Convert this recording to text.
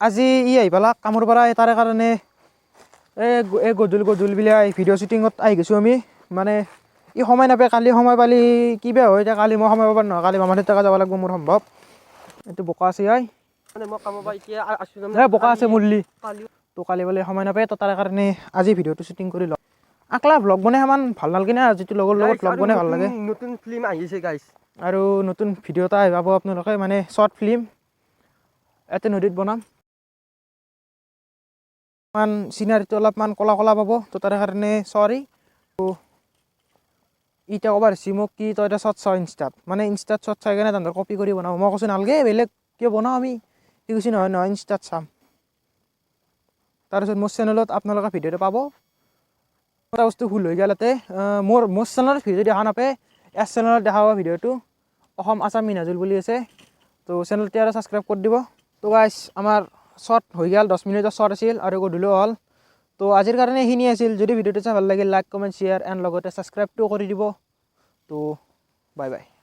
আজি আহি পালা কামৰ পৰা তাৰে কাৰণে এই গধূলি বিলাই ভিডিঅ' শ্বুটিঙত আহি গৈছোঁ আমি মানে ই সময় নাপায় কালি সময় পালি কি বেয়া হয় এতিয়া কালি মই সময় পাব নহয় কালি মামাৰ তাত যাব লাগিব মোৰ সম্ভৱ এইটো বোকা আছে মানে মই কামৰ পৰা এতিয়া আছোঁ বোকা আছে মুৰলি তো কালি বোলে সময় নাপায় তো তাৰে কাৰণে আজি ভিডিঅ'টো শ্বুটিং কৰি লওঁ আকলা ভ্লগ বনাই ইমান ভাল নালাগে না যিটো লগৰ লগত ভ্লগ বনাই ভাল লাগে নতুন ফিল্ম আহিছে গাইছ আৰু নতুন ভিডিঅ' এটা আহি পাব আপোনালোকে মানে শ্বৰ্ট ফিল্ম ইয়াতে নদীত বনাম মান চিনাৰীটো অলপমান কলা পাব তো তাৰে কাৰণে চৰি এতিয়া ক'ব পাৰিছে মোক কি তই এটা শ্বৰ্ট চাওঁ ইনষ্টাত মানে ইনষ্টাত শ্বৰ্ট চাই কেনে তহঁতৰ কপি কৰি বনাব মই কৈছোঁ নালাগে বেলেগ কিয় বনাওঁ আমি কি কৈছোঁ নহয় ইনষ্টাত চাম তাৰপিছত মোৰ চেনেলত আপোনালোকে ভিডিঅ'টো পাব এটা বস্তু ভুল হৈ গ'ল ইয়াতে মোৰ চেনেলত ভিডিঅ' দেখা নাপায় ইয়াৰ চেনেলত দেখা পাব ভিডিঅ'টো অসম আছাম মিনাজুল বুলি আছে তো চেনেলটো আৰু ছাবস্ক্ৰাইব কৰি দিব তো গাইছ আমাৰ শ্বৰ্ট হৈ গ'ল 10 মিনিটৰ শ্বৰ্ট আছিল আৰু গধূলিও হ'ল তো আজিৰ কাৰণে এইখিনি আছিল যদি ভিডিঅ'টো চাই ভাল লাগিল লাইক কমেণ্ট শ্বেয়াৰ এণ্ড লগতে ছাবস্ক্ৰাইবটো কৰি দিব তো বাই বাই